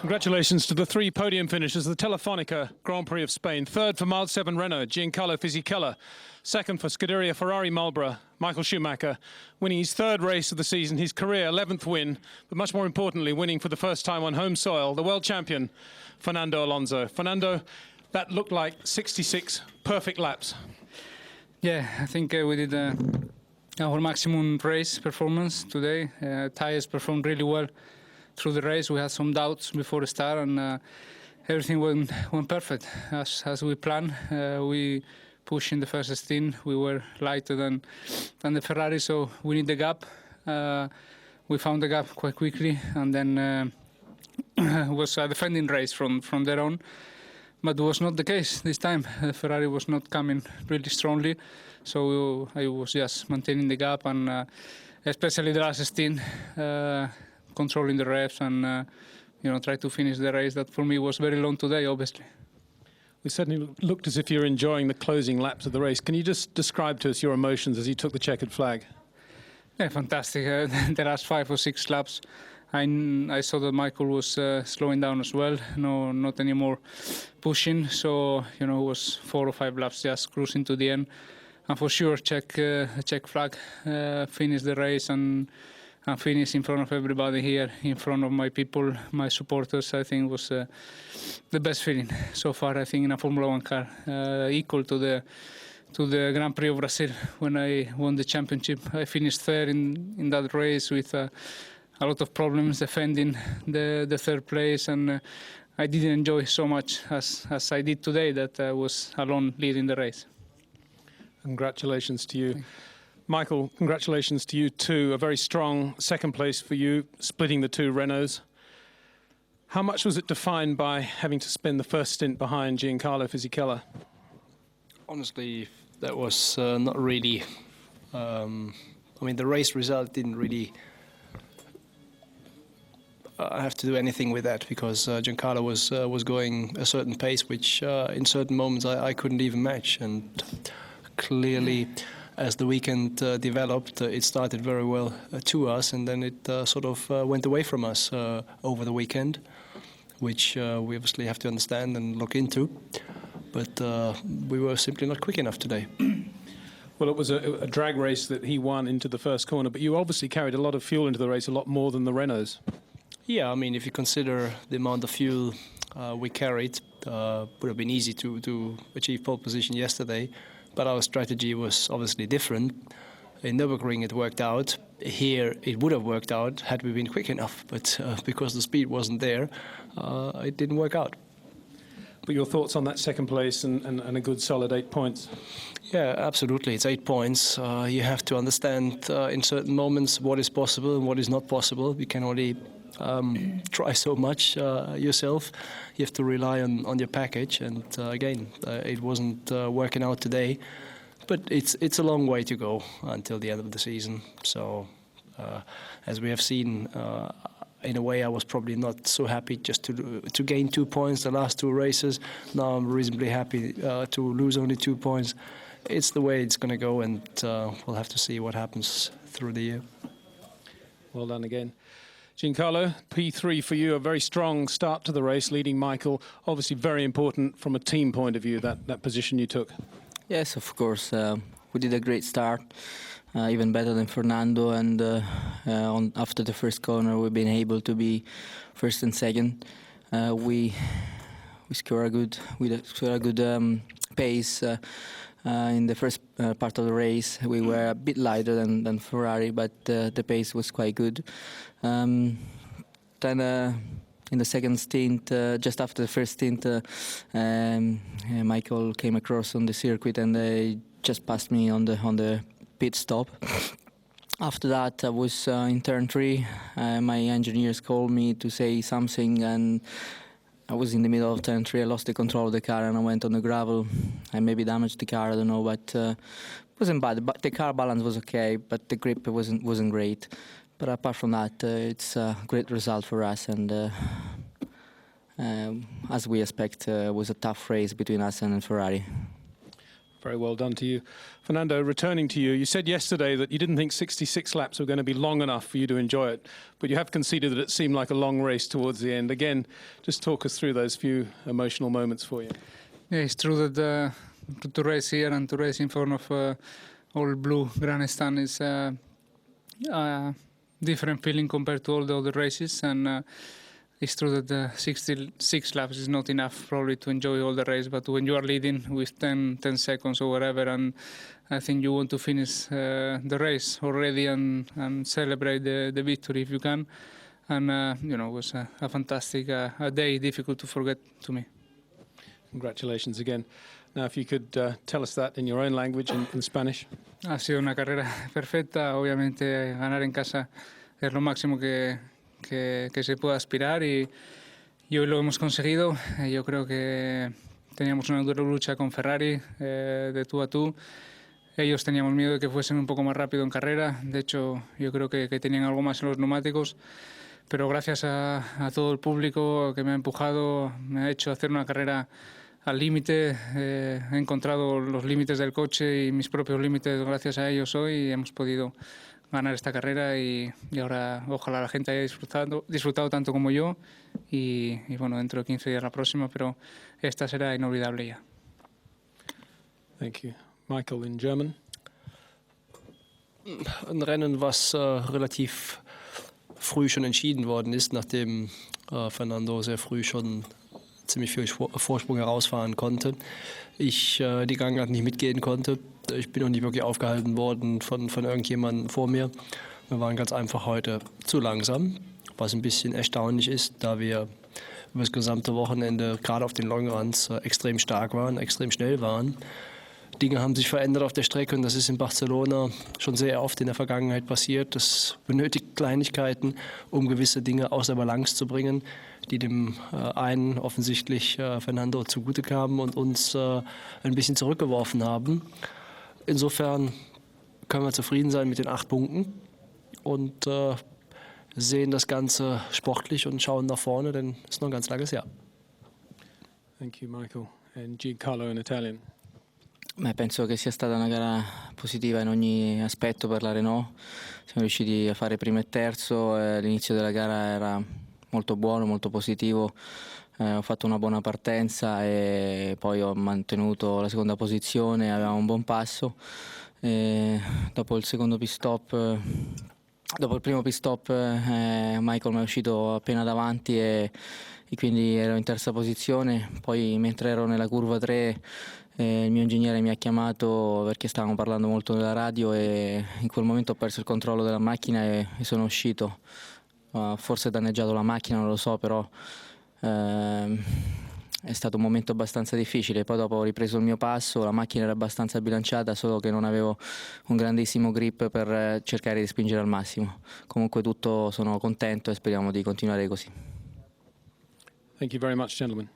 Congratulations to the three podium finishers of the Telefonica Grand Prix of Spain. Third for Mile 7 Renault, Giancarlo Fisichella. Second for Scuderia Ferrari Marlboro, Michael Schumacher, winning his third race of the season, his career 11th win, but much more importantly, winning for the first time on home soil, the world champion, Fernando Alonso. Fernando, that looked like 66 perfect laps. Yeah, I think we did our maximum race performance today. Tires performed really well through the race. We had some doubts before the start, and everything went perfect as we planned. We pushed in the first stint. We were lighter than the Ferrari, so we need the gap. We found the gap quite quickly, and then it was a defending race from there on. But it was not the case this time. Ferrari was not coming really strongly, so I was just maintaining the gap, and especially the last stint, controlling the revs and try to finish the race. That for me was very long today, obviously. We certainly looked as if you were enjoying the closing laps of the race. Can you just describe to us your emotions as you took the checkered flag? Yeah, fantastic. The last 5 or 6 laps, I saw that Michael was slowing down as well. No, not anymore pushing. So it was 4 or 5 laps just cruising to the end. And for sure, check flag, finish the race and finish in front of everybody here, in front of my people, my supporters. I think was the best feeling so far. I think in a Formula One car, equal to the Grand Prix of Brazil when I won the championship. I finished third in that race with a lot of problems defending the third place, and I didn't enjoy so much as I did today, that I was alone leading the race. Congratulations to you. Michael, congratulations to you too. A very strong second place for you, splitting the two Renaults. How much was it defined by having to spend the first stint behind Giancarlo Fisichella? Honestly, that was not really... the race result didn't really have to do anything with that, because Giancarlo was going a certain pace, which in certain moments I couldn't even match. And clearly, as the weekend developed, it started very well to us, and then it sort of went away from us over the weekend, which we obviously have to understand and look into. But we were simply not quick enough today. Well, it was a drag race that he won into the first corner, but you obviously carried a lot of fuel into the race, a lot more than the Renaults. Yeah, if you consider the amount of fuel we carried, would have been easy to achieve pole position yesterday. But our strategy was obviously different. In Nürburgring it worked out. Here it would have worked out had we been quick enough. But because the speed wasn't there, it didn't work out. But your thoughts on that second place and a good solid 8 points? Yeah, absolutely. It's 8 points. You have to understand in certain moments what is possible and what is not possible. You can only try so much yourself. You have to rely on your package, and again, it wasn't working out today. But it's a long way to go until the end of the season. So, as we have seen, in a way, I was probably not so happy just to gain 2 points the last 2 races. Now I'm reasonably happy to lose only 2 points. It's the way it's going to go, and we'll have to see what happens through the year. Well done again. Giancarlo, P3 for you, a very strong start to the race, leading Michael. Obviously very important from a team point of view, that position you took. Yes, of course. We did a great start, even better than Fernando, and after the first corner we've been able to be first and second. We score a good pace. In the first part of the race, we were a bit lighter than Ferrari, but the pace was quite good. Then in the second stint, just after the first stint, Michael came across on the circuit and they just passed me on the pit stop. After that, I was in turn 3. My engineers called me to say something, and I was in the middle of turn 3. I lost the control of the car and I went on the gravel. I maybe damaged the car, I don't know, but it wasn't bad. But the car balance was okay, but the grip wasn't great. But apart from that, it's a great result for us, and as we expect, it was a tough race between us and Ferrari. Very well done to you. Fernando, returning to you, you said yesterday that you didn't think 66 laps were going to be long enough for you to enjoy it, but you have conceded that it seemed like a long race towards the end. Again, just talk us through those few emotional moments for you. Yeah, it's true that to race here and to race in front of all blue grandstand is a different feeling compared to all the other races, and it's true that 66 laps is not enough probably to enjoy all the race, but when you are leading with 10 seconds or whatever, and I think you want to finish the race already and celebrate the victory if you can. And it was a fantastic day, difficult to forget to me. Congratulations again. Now, if you could tell us that in your own language, in Spanish. Ha sido una carrera perfecta, obviamente ganar en casa es lo máximo que se puede aspirar y hoy lo hemos conseguido. Yo creo que teníamos una dura lucha con Ferrari de tú a tú. Ellos teníamos miedo de que fuesen un poco más rápido en carrera. De hecho, yo creo que tenían algo más en los neumáticos. Pero gracias a todo el público que me ha empujado, me ha hecho hacer una carrera al límite. He encontrado los límites del coche y mis propios límites gracias a ellos hoy y hemos podido ganar esta carrera y ahora ojalá la gente haya disfrutado tanto como yo y bueno, dentro de 15 días la próxima, pero esta será inolvidable ya. Thank you. Michael, in German. Ein Rennen, was relativ früh schon entschieden worden ist, nachdem Fernando sehr früh schon ziemlich viel Vorsprung herausfahren konnte. Ich die Gangart nicht mitgehen konnte. Ich bin auch nicht wirklich aufgehalten worden von irgendjemandem vor mir. Wir waren ganz einfach heute zu langsam, was ein bisschen erstaunlich ist, da wir über das gesamte Wochenende gerade auf den Longruns extrem stark waren, extrem schnell waren. Dinge haben sich verändert auf der Strecke und das ist in Barcelona schon sehr oft in der Vergangenheit passiert. Das benötigt Kleinigkeiten, um gewisse Dinge aus der Balance zu bringen, die dem einen offensichtlich Fernando zugute kamen und uns ein bisschen zurückgeworfen haben. Insofern können wir zufrieden sein mit den 8 Punkten und sehen das Ganze sportlich und schauen nach vorne, denn es ist noch ein ganz langes Jahr. Thank you, Michael. And Giancarlo in Italian. Penso che sia stata una gara positiva in ogni aspetto per la Renault. Siamo riusciti a fare primo e terzo, l'inizio della gara era molto buono, molto positivo. Ho fatto una buona partenza e poi ho mantenuto la seconda posizione, avevamo un buon passo. Dopo il primo pit stop Michael mi è uscito appena davanti e quindi ero in terza posizione. Poi mentre ero nella curva 3 il mio ingegnere mi ha chiamato perché stavamo parlando molto nella radio e in quel momento ho perso il controllo della macchina e sono uscito. Forse ho danneggiato la macchina, non lo so, però è stato un momento abbastanza difficile. Poi dopo ho ripreso il mio passo, la macchina era abbastanza bilanciata, solo che non avevo un grandissimo grip per cercare di spingere al massimo. Comunque tutto, sono contento e speriamo di continuare così. Thank you very much, gentlemen.